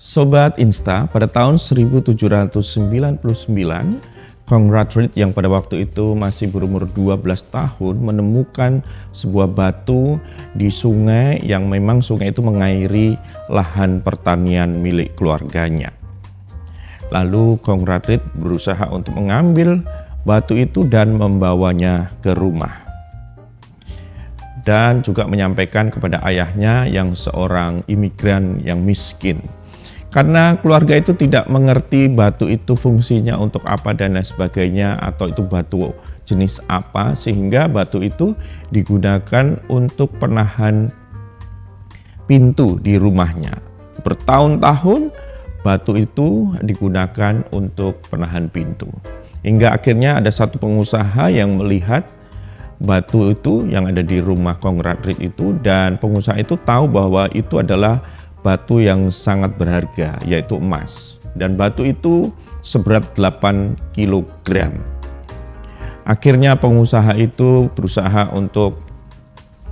Sobat Insta, pada tahun 1799, Conrad Reed yang pada waktu itu masih berumur 12 tahun menemukan sebuah batu di sungai yang memang sungai itu mengairi lahan pertanian milik keluarganya. Lalu Conrad Reed berusaha untuk mengambil batu itu dan membawanya ke rumah. Dan juga menyampaikan kepada ayahnya yang seorang imigran yang miskin. Karena keluarga itu tidak mengerti batu itu fungsinya untuk apa dan lain sebagainya, atau itu batu jenis apa, sehingga batu itu digunakan untuk penahan pintu di rumahnya. Bertahun-tahun batu itu digunakan untuk penahan pintu. Hingga akhirnya ada satu pengusaha yang melihat batu itu yang ada di rumah Conrad Reed itu, dan pengusaha itu tahu bahwa itu adalah batu yang sangat berharga, yaitu emas. Dan batu itu seberat 8 kg. Akhirnya pengusaha itu berusaha untuk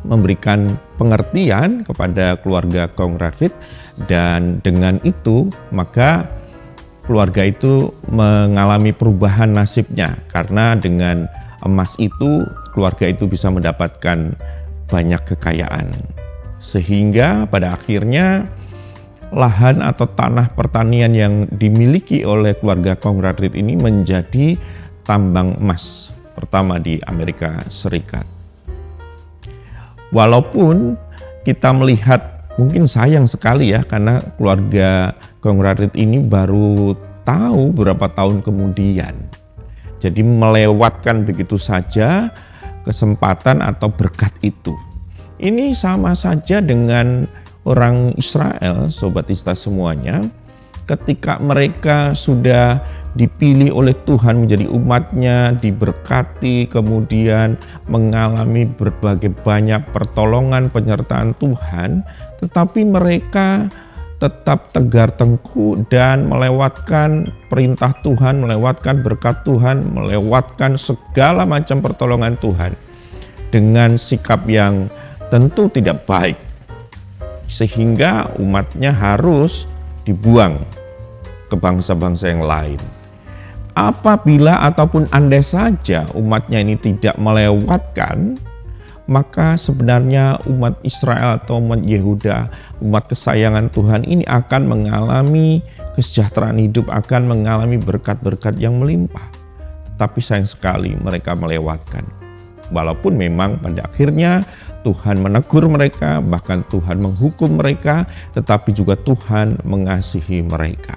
memberikan pengertian kepada keluarga Conrad Reed, dan dengan itu maka keluarga itu mengalami perubahan nasibnya, karena dengan emas itu keluarga itu bisa mendapatkan banyak kekayaan. Sehingga pada akhirnya lahan atau tanah pertanian yang dimiliki oleh keluarga Conrad Reed ini menjadi tambang emas pertama di Amerika Serikat. Walaupun kita melihat mungkin sayang sekali ya, karena keluarga Conrad Reed ini baru tahu beberapa tahun kemudian. Jadi melewatkan begitu saja kesempatan atau berkat itu. Ini sama saja dengan orang Israel, Sobat Insta semuanya, ketika mereka sudah dipilih oleh Tuhan menjadi umatnya, diberkati, kemudian mengalami berbagai banyak pertolongan penyertaan Tuhan, tetapi mereka tetap tegar tengkuk dan melewatkan perintah Tuhan, melewatkan berkat Tuhan, melewatkan segala macam pertolongan Tuhan dengan sikap yang tentu tidak baik, sehingga umatnya harus dibuang ke bangsa-bangsa yang lain. Apabila ataupun andai saja umatnya ini tidak melewatkan, maka sebenarnya umat Israel atau umat Yehuda, umat kesayangan Tuhan ini akan mengalami kesejahteraan hidup, akan mengalami berkat-berkat yang melimpah. Tapi sayang sekali mereka melewatkan. Walaupun memang pada akhirnya Tuhan menegur mereka, bahkan Tuhan menghukum mereka, tetapi juga Tuhan mengasihi mereka.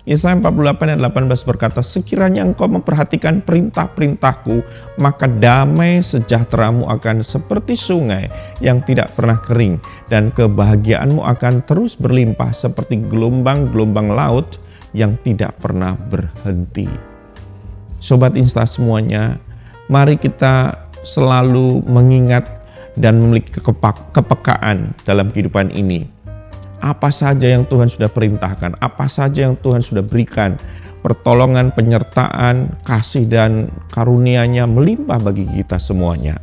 Yesaya 48 ayat 18 berkata, sekiranya engkau memperhatikan perintah-perintahku, maka damai sejahteramu akan seperti sungai yang tidak pernah kering, dan kebahagiaanmu akan terus berlimpah seperti gelombang-gelombang laut yang tidak pernah berhenti. Sobat Insta semuanya, mari kita selalu mengingat dan memiliki kepekaan dalam kehidupan ini. Apa saja yang Tuhan sudah perintahkan, apa saja yang Tuhan sudah berikan, pertolongan, penyertaan, kasih dan karunia-Nya melimpah bagi kita semuanya.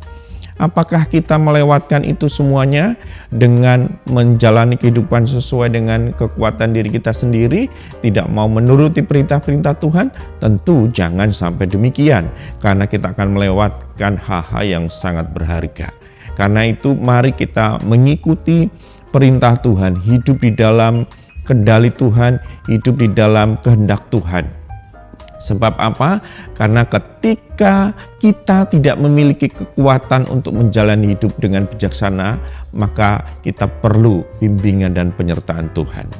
Apakah kita melewatkan itu semuanya dengan menjalani kehidupan sesuai dengan kekuatan diri kita sendiri, tidak mau menuruti perintah-perintah Tuhan? Tentu jangan sampai demikian, karena kita akan melewatkan hal-hal yang sangat berharga. Karena itu mari kita mengikuti perintah Tuhan, hidup di dalam kendali Tuhan, hidup di dalam kehendak Tuhan. Sebab apa? Karena ketika kita tidak memiliki kekuatan untuk menjalani hidup dengan bijaksana, maka kita perlu bimbingan dan penyertaan Tuhan.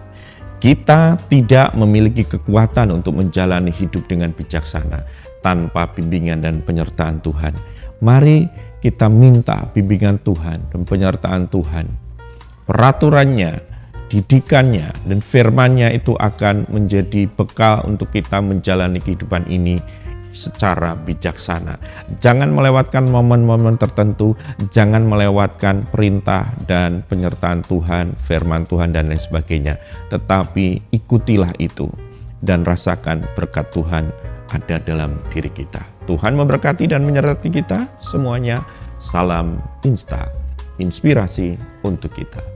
Kita tidak memiliki kekuatan untuk menjalani hidup dengan bijaksana tanpa bimbingan dan penyertaan Tuhan. Mari kita minta bimbingan Tuhan dan penyertaan Tuhan. Peraturannya, didikannya, dan firman-Nya itu akan menjadi bekal untuk kita menjalani kehidupan ini secara bijaksana. Jangan melewatkan momen-momen tertentu, jangan melewatkan perintah dan penyertaan Tuhan, firman Tuhan dan lain sebagainya. Tetapi ikutilah itu dan rasakan berkat Tuhan ada dalam diri kita. Tuhan memberkati dan menyertai kita semuanya. Salam Insta, inspirasi untuk kita.